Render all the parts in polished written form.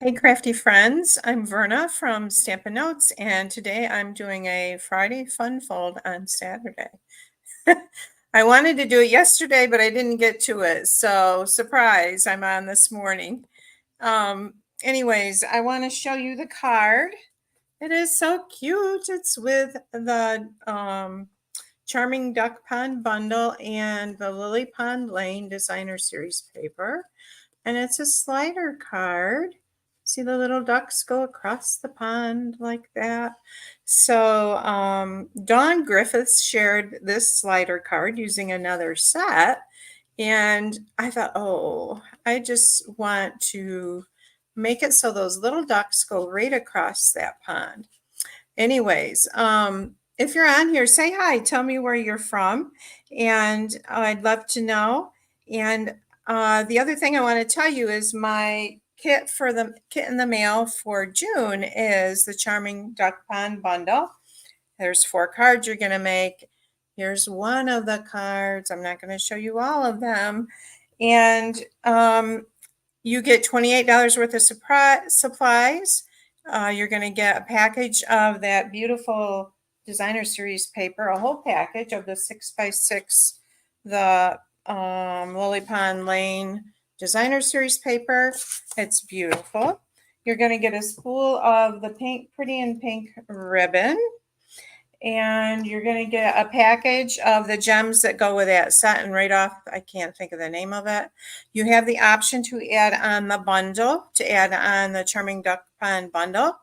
Hey, crafty friends. I'm Verna from Stampin' Notes, and today I'm doing a Friday Fun Fold on Saturday. I wanted to do it yesterday, but I didn't get to it. So, surprise, I'm on this morning. Anyways, I want to show you the card. It is so cute. It's with the Charming Duck Pond bundle and the Lily Pond Lane Designer Series paper. And it's a slider card. See the little ducks go across the pond like that. So Dawn Griffiths shared this slider card using another set. And I thought, oh, I just want to make it so those little ducks go right across that pond. Anyways, if you're on here, say hi. Tell me where you're from. And I'd love to know. And the other thing I want to tell you is my kit in the mail for June is the Charming Duck Pond bundle. There's 4 cards you're going to make. Here's one of the cards. I'm not going to show you all of them. And you get $28 worth of supplies. You're going to get a package of that beautiful designer series paper, a whole package of the 6x6, the Lily Pond Lane designer series paper. It's beautiful. You're going to get a spool of the Pretty in Pink ribbon. And you're going to get a package of the gems that go with that set. And right off, I can't think of the name of it. You have the option to add on the bundle, to add on the Charming Duck Pond bundle.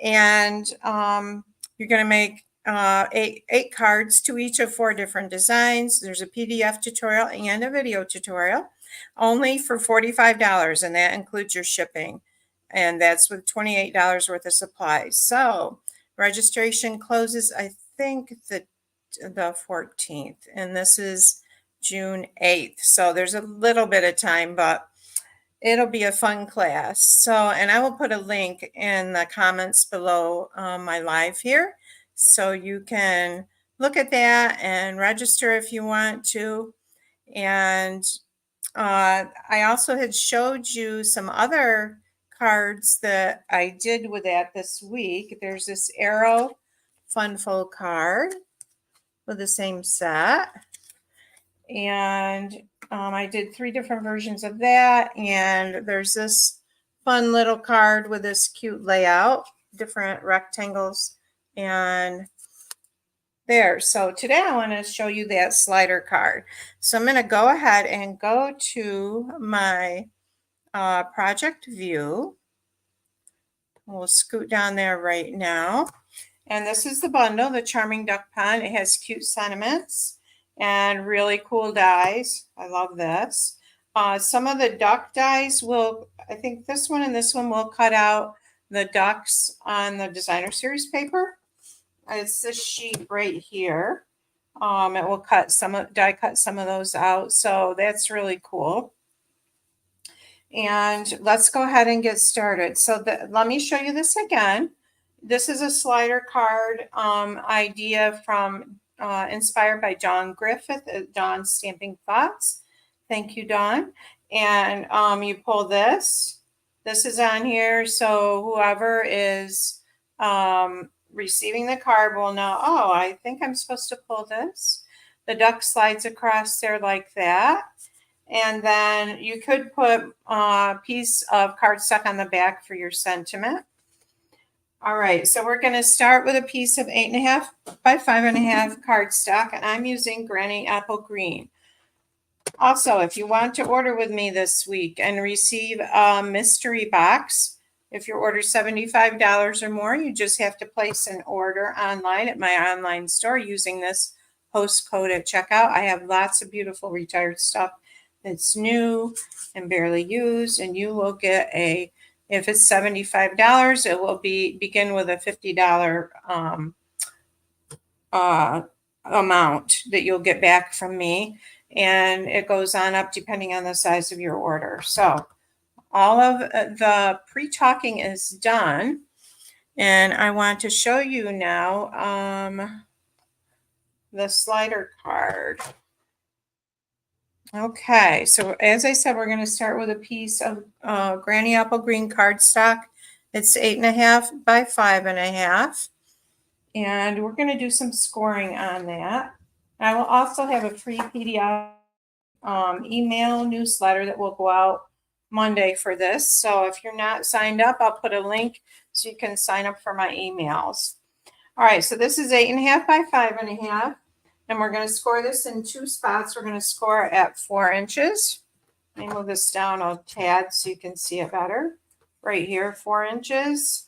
And you're going to make eight cards to each of 4 different designs. There's a PDF tutorial and a video tutorial, only for $45, and that includes your shipping. And that's with $28 worth of supplies. So registration closes, I think, the 14th, and this is June 8th. So there's a little bit of time, but it'll be a fun class. So, and I will put a link in the comments below my live here, so you can look at that and register if you want to. And I also had showed you some other cards that I did with that this week. There's this Arrow Fun Fold card with the same set. And I did 3 different versions of that. And there's this fun little card with this cute layout, different rectangles, and there. So today I want to show you that slider card. So I'm going to go ahead and go to my project view. We'll scoot down there right now. And this is the bundle, the Charming Duck Pond. It has cute sentiments and really cool dies. I love this. Some of the duck dies will, I think this one and this one will cut out the ducks on the designer series paper. It's this sheet right here. It will die cut some of those out. So that's really cool. And let's go ahead and get started. So let me show you this again. This is a slider card idea from inspired by Dawn Griffith, Dawn Stamping Thoughts. Thank you, Dawn. And you pull this. This is on here, so whoever is receiving the card will know, oh, I think I'm supposed to pull this. The duck slides across there like that. And then you could put a piece of cardstock on the back for your sentiment. All right, so we're going to start with a piece of 8.5 by 5.5 cardstock, and I'm using Granny Apple Green. Also, if you want to order with me this week and receive a mystery box, if you order $75 or more, you just have to place an order online at my online store using this host code at checkout. I have lots of beautiful retired stuff that's new and barely used, and you will get if it's $75, it will begin with a $50 amount that you'll get back from me, and it goes on up depending on the size of your order. So all of the pre-talking is done, and I want to show you now the slider card. Okay, so as I said, we're going to start with a piece of Granny Apple Green cardstock. It's 8.5 by 5.5. And we're going to do some scoring on that. I will also have a free PDF email newsletter that will go out Monday for this. So if you're not signed up, I'll put a link so you can sign up for my emails. All right, so this is 8.5 by 5.5. And we're going to score this in 2 spots. We're going to score at 4 inches. Let me move this down a tad so you can see it better. Right here, 4 inches.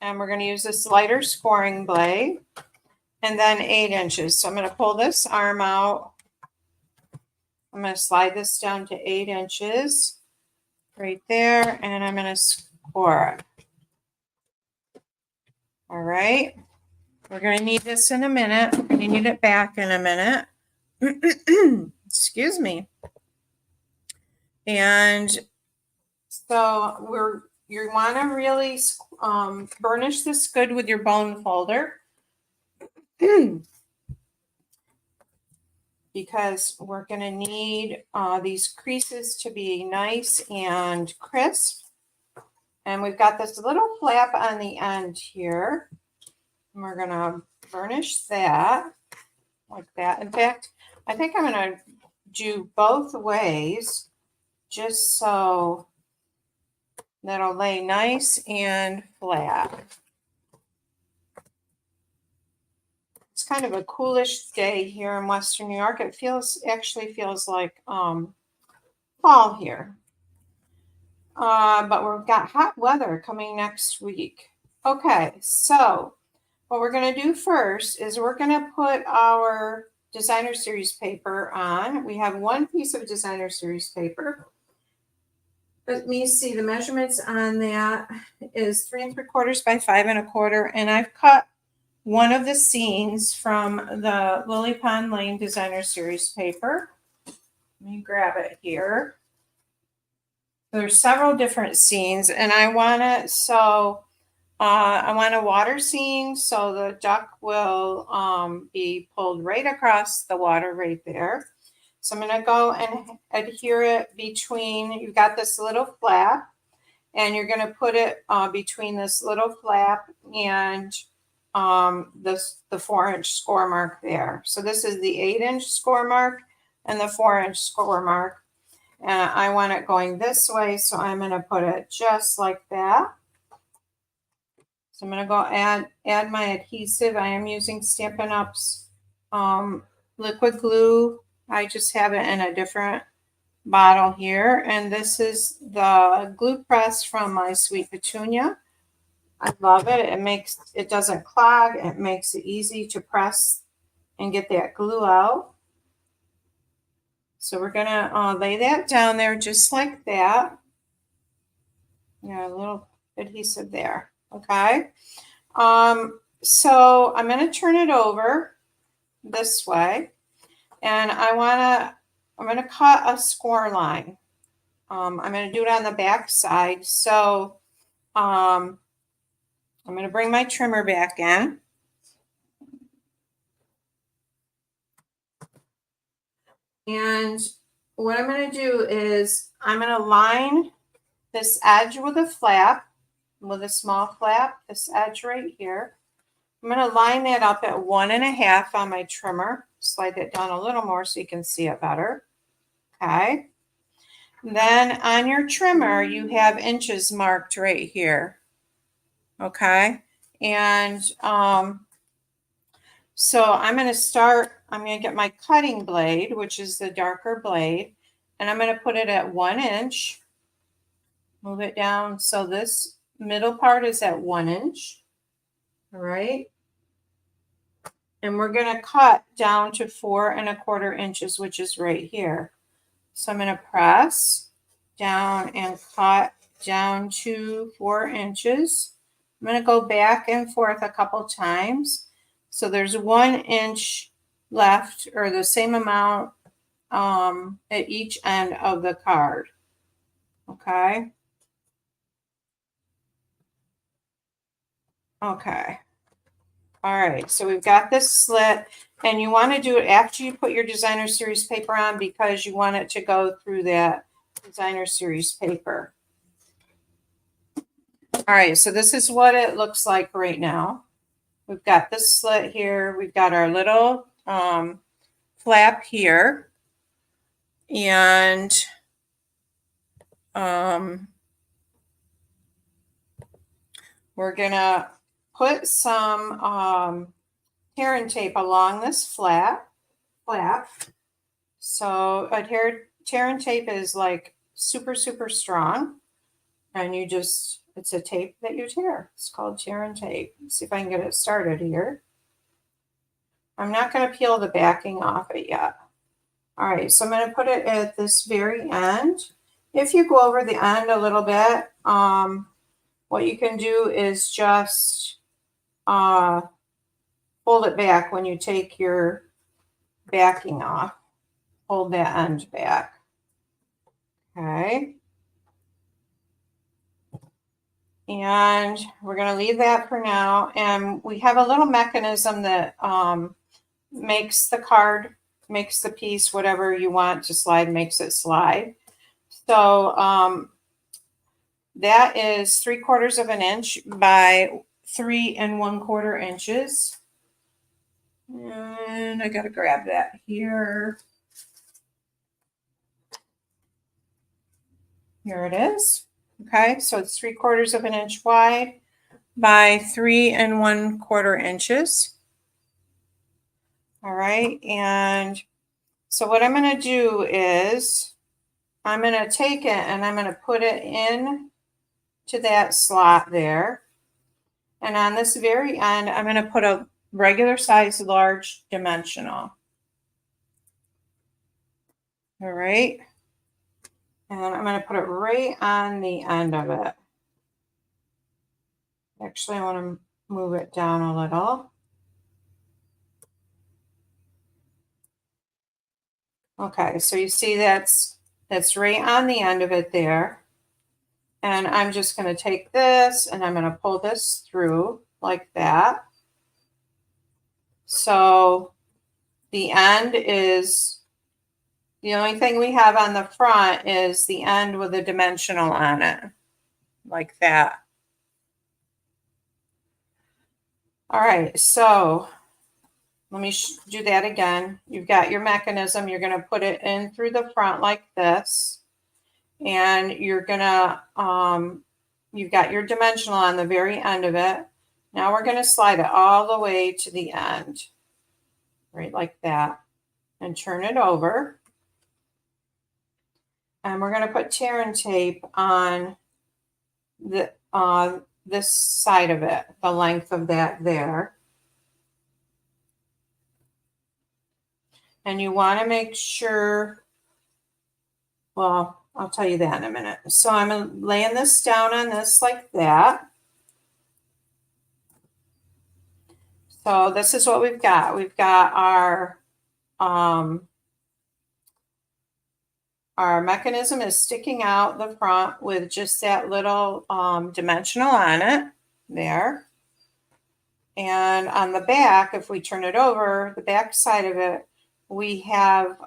And we're going to use this lighter scoring blade. And then 8 inches. So I'm going to pull this arm out. I'm going to slide this down to 8 inches. Right there. And I'm going to score it. All right. We're going to need this in a minute. We're going to need it back in a minute. Excuse me. And so you want to really burnish this good with your bone folder because we're going to need these creases to be nice and crisp. And we've got this little flap on the end here. And we're going to burnish that like that. In fact, I think I'm going to do both ways just so that'll lay nice and flat. It's kind of a coolish day here in Western New York. It actually feels like fall here. But we've got hot weather coming next week. Okay, so what we're going to do first is we're going to put our designer series paper on. We have one piece of designer series paper. Let me see, the measurements on that is 3 3/4 by 5 1/4, and I've cut one of the scenes from the Lily Pond Lane designer series paper. Let me grab it here. There's several different scenes, and I want a water scene, so the duck will be pulled right across the water right there. So I'm going to go and adhere it between, you've got this little flap, and you're going to put it between this little flap and the 4-inch score mark there. So this is the 8-inch score mark and the 4-inch score mark. And I want it going this way, so I'm going to put it just like that. So I'm going to go add my adhesive. I am using Stampin' Up's liquid glue. I just have it in a different bottle here. And this is the glue press from my Sweet Petunia. I love it. It doesn't clog. It makes it easy to press and get that glue out. So we're going to lay that down there just like that. A little adhesive there. Okay. So I'm going to turn it over this way, and I'm going to cut a score line. I'm going to do it on the back side. So I'm going to bring my trimmer back in. And what I'm going to do is I'm going to line this edge with a flap, with a small flap, this edge right here. I'm going to line that up at 1.5 on my trimmer. Slide that down a little more so you can see it better. Okay. Then on your trimmer, you have inches marked right here. Okay. And so I'm going to get my cutting blade, which is the darker blade, and I'm going to put it at 1 inch. Move it down so this middle part is at 1 inch. All right. And we're going to cut down to 4 1/4 inches, which is right here. So I'm going to press down and cut down to 4 inches. I'm going to go back and forth a couple times. So there's 1 inch left, or the same amount at each end of the card. Okay. Okay. All right, so we've got this slit, and you want to do it after you put your designer series paper on because you want it to go through that designer series paper. All right, so this is what it looks like right now. We've got this slit here. We've got our little flap here. And we're going to put some tear and tape along this flap. So a tear and tape is like super, super strong. And you just, it's a tape that you tear. It's called tear and tape. Let's see if I can get it started here. I'm not going to peel the backing off it yet. All right, so I'm going to put it at this very end. If you go over the end a little bit, what you can do is just fold it back when you take your backing off. Hold that end back. Okay. And we're going to leave that for now. And we have a little mechanism that makes the card, makes the piece, whatever you want to slide, makes it slide. So that is 3/4 of an inch by 3 1/4 inches. And I got to grab that here. Here it is. Okay, so it's 3/4 of an inch wide by 3 1/4 inches. All right, and so what I'm going to do is I'm going to take it and I'm going to put it in to that slot there. And on this very end, I'm going to put a regular size large dimensional. All right. And I'm going to put it right on the end of it. Actually, I want to move it down a little. Okay, so you see that's right on the end of it there. And I'm just going to take this and I'm going to pull this through like that. So the end is, the only thing we have on the front is the end with a dimensional on it, like that. All right, so let me do that again. You've got your mechanism. You're going to put it in through the front like this. And you're going to, you've got your dimensional on the very end of it. Now we're going to slide it all the way to the end, right like that, and turn it over. And we're going to put tear and tape on the this side of it, the length of that there. And you want to make sure, well, I'll tell you that in a minute. So I'm laying this down on this like that. So this is what we've got. We've got our mechanism is sticking out the front with just that little dimensional on it there. And on the back, if we turn it over, the back side of it, we have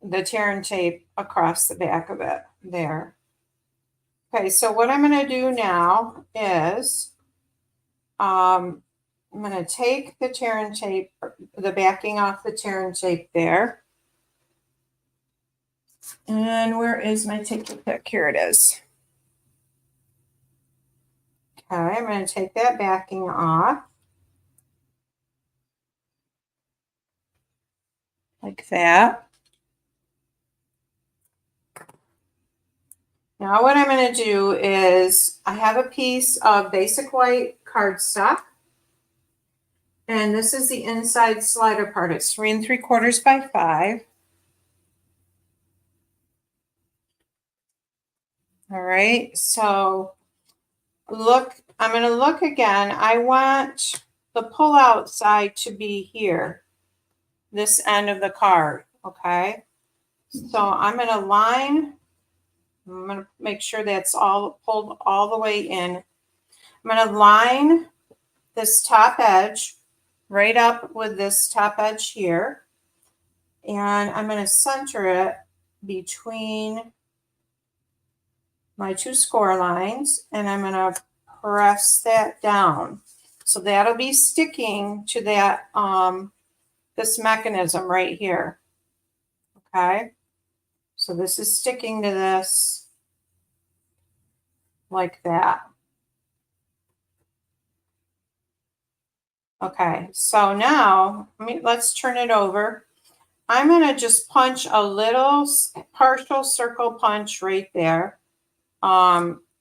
the tear and tape across the back of it there. Okay, so what I'm going to do now is I'm going to take the tear and tape, the backing off the tear and tape there. And where is my take your pick? Here it is. Okay, I'm going to take that backing off. Like that. Now what I'm going to do is I have a piece of basic white cardstock. And this is the inside slider part. It's 3 3/4 by 5. All right, so look, I'm going to look again. I want the pull-out side to be here, this end of the card, okay? So I'm going to line, I'm going to make sure that's all pulled all the way in. I'm going to line this top edge right up with this top edge here. And I'm going to center it between my two score lines, and I'm going to press that down. So that'll be sticking to that, this mechanism right here. Okay. So this is sticking to this like that. Okay, so now let's turn it over. I'm going to just punch a little partial circle punch right there.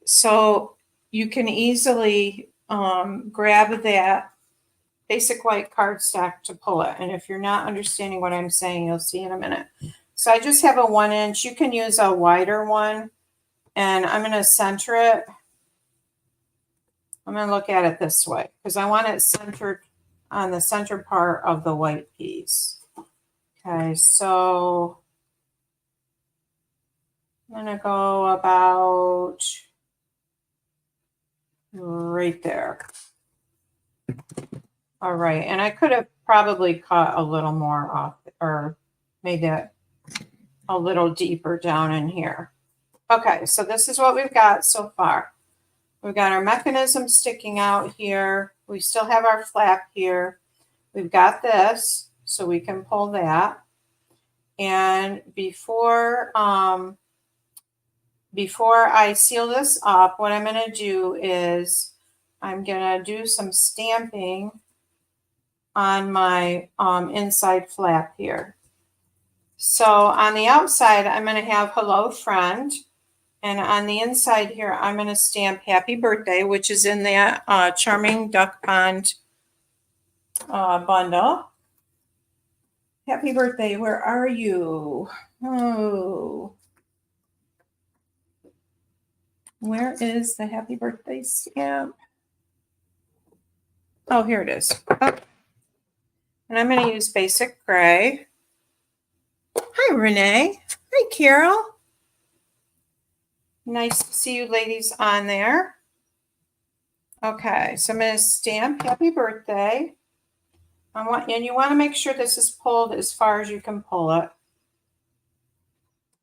So you can easily grab that basic white cardstock to pull it. And if you're not understanding what I'm saying, you'll see in a minute. So I just have a 1 inch. You can use a wider one. And I'm going to center it. I'm going to look at it this way because I want it centered on the center part of the white piece. Okay, so I'm going to go about right there. All right, and I could have probably cut a little more off or made that a little deeper down in here. Okay, so this is what we've got so far. We've got our mechanism sticking out here. We still have our flap here. We've got this, so we can pull that. And before I seal this up, what I'm going to do is I'm going to do some stamping on my inside flap here. So on the outside, I'm going to have hello friend. And on the inside here, I'm going to stamp happy birthday, which is in that Charming Duck Pond bundle. Happy birthday, where are you? Oh, where is the happy birthday stamp? Oh, here it is. Oh. And I'm going to use basic gray. Hi, Renee. Hi, Carol. Nice to see you ladies on there. Okay, so I'm going to stamp happy birthday. And you want to make sure this is pulled as far as you can pull it.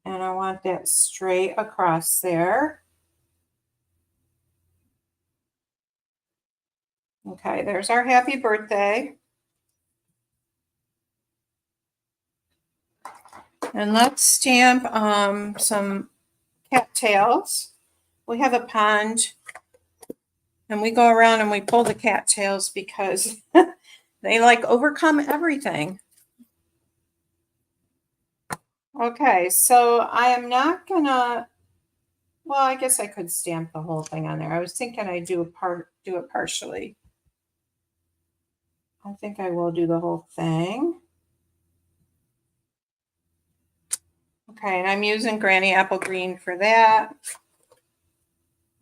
And I want that straight across there. Okay, there's our happy birthday. And let's stamp some cattails. We have a pond and we go around and we pull the cattails because they like overcome everything. Okay, so I am not gonna, well, I guess I could stamp the whole thing on there. I was thinking I'd do it partially. I think I will do the whole thing. Okay, and I'm using Granny Apple Green for that.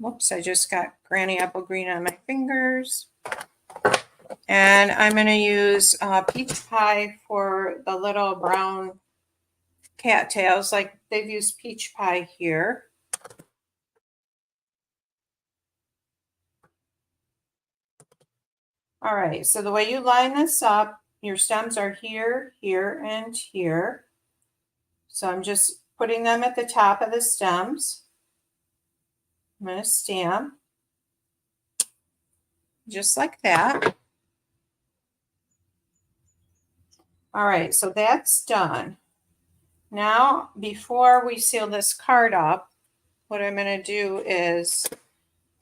Whoops, I just got Granny Apple Green on my fingers. And I'm going to use Peach Pie for the little brown cattails, like they've used Peach Pie here. All right, so the way you line this up, your stems are here, here, and here. So I'm just putting them at the top of the stems. I'm going to stamp just like that. All right, so that's done. Now, before we seal this card up, what I'm going to do is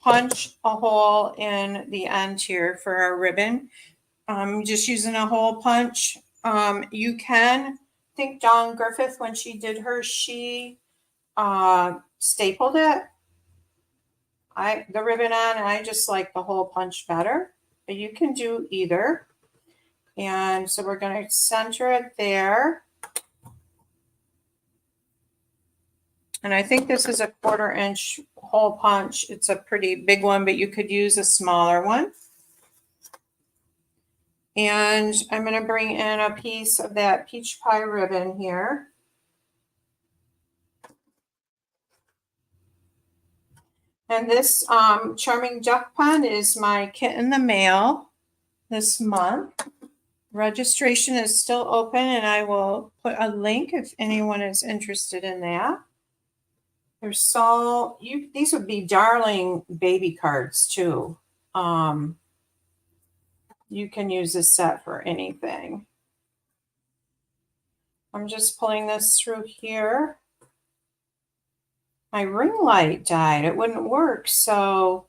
punch a hole in the end here for our ribbon. Just using a hole punch. You can think Dawn Griffith, when she did hers, she stapled it. The ribbon on, and I just like the hole punch better, but you can do either. And so we're going to center it there. And I think this is a 1/4 inch hole punch. It's a pretty big one, but you could use a smaller one. And I'm going to bring in a piece of that peach pie ribbon here. And this Charming Duck Pond is my kit in the mail. this month. Registration is still open, and I will put a link if anyone is interested in that. These would be darling baby cards too. You can use this set for anything. I'm just pulling this through here. My ring light died. It wouldn't work, so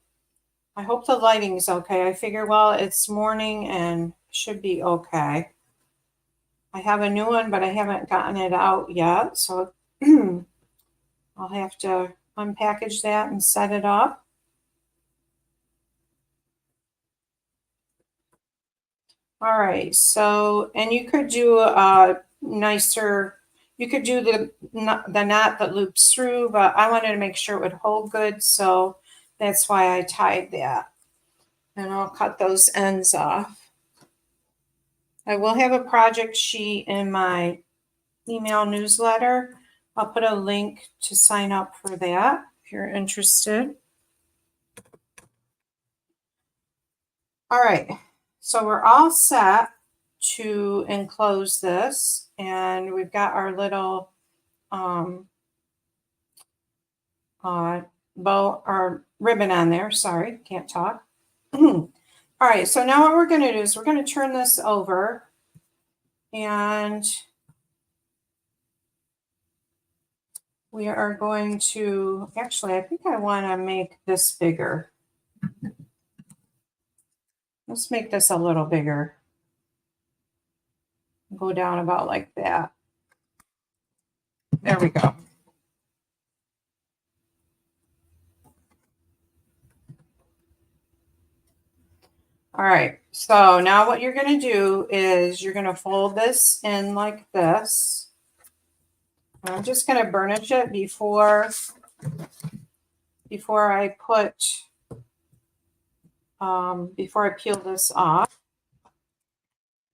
I hope the lighting's okay. I figure, well, it's morning and should be okay. I have a new one, but I haven't gotten it out yet, so I'll have to unpackage that and set it up. All right, so, and you could do a nicer, you could do the knot that loops through, but I wanted to make sure it would hold good, so that's why I tied that. And I'll cut those ends off. I will have a project sheet in my email newsletter. I'll put a link to sign up for that if you're interested. All right, so we're all set to enclose this, and we've got our little bow or ribbon on there. Sorry, can't talk. All right, so now what we're going to do is we're going to turn this over, and we are going to, actually, I think I want to make this bigger. Let's make this a little bigger. Go down about like that. There we go. All right, so now what you're going to do is you're going to fold this in like this. I'm just going to burnish it before I peel this off.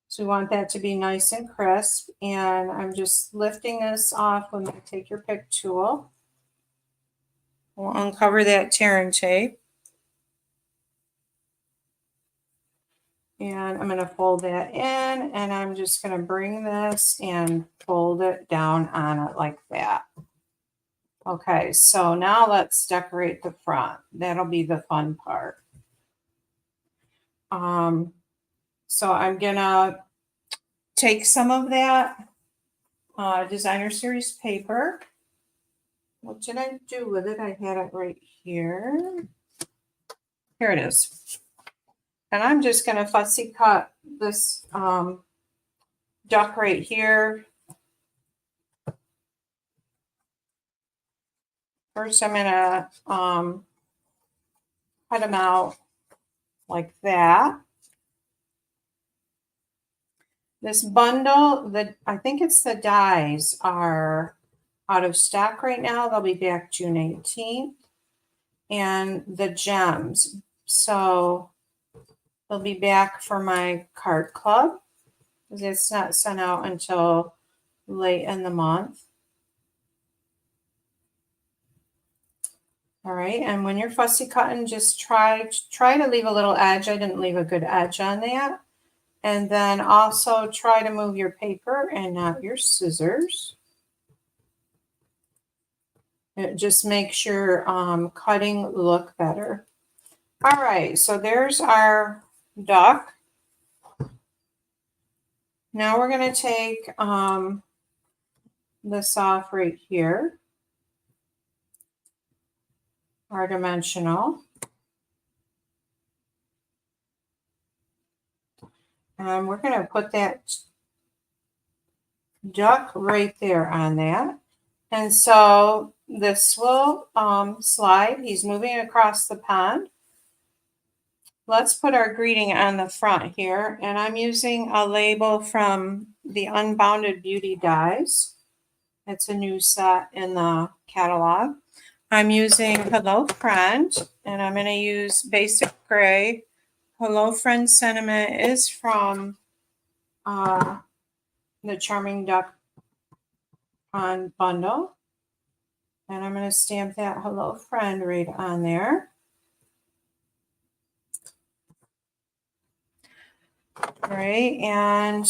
So we want that to be nice and crisp. And I'm just lifting this off when you take your pick tool. We'll uncover that tear and tape. And I'm going to fold that in, and I'm just going to bring this and fold it down on it like that. Okay, so now let's decorate the front. That'll be the fun part. So I'm going to take some of that Designer Series paper. What did I do with it? I had it right here. Here it is. And I'm just going to fussy cut this duck right here. First, I'm going to cut them out like that. This bundle, I think it's the dies are out of stock right now. They'll be back June 18th. And the gems. So they'll be back for my card club. It's not sent out until late in the month. All right, and when you're fussy cutting, just try to leave a little edge. I didn't leave a good edge on that. And then also try to move your paper and not your scissors. It just makes your cutting look better. All right, so there's our duck. Now we're going to take this off right here. Our dimensional. And we're going to put that duck right there on that. And so this will slide. He's moving across the pond. Let's put our greeting on the front here. And I'm using a label from the Unbounded Beauty Dies. It's a new set in the catalog. I'm using Hello Friend, and I'm going to use Basic Gray. Hello Friend sentiment is from the Charming Duck Pond bundle. And I'm going to stamp that Hello Friend right on there. All right, and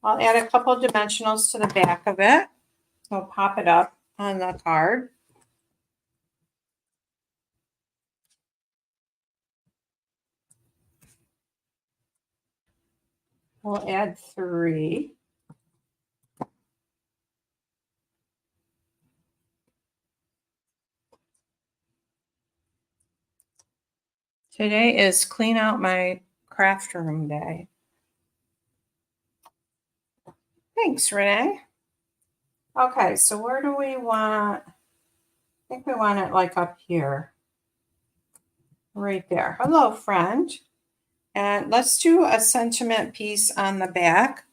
I'll add a couple dimensionals to the back of it. I'll pop it up on the card. We'll add 3. Today is clean out my craft room day. Thanks, Renee. Okay, so where do we want? I think we want it like up here. Right there. Hello, friend. And let's do a sentiment piece on the back.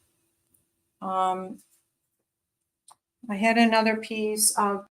I had another piece of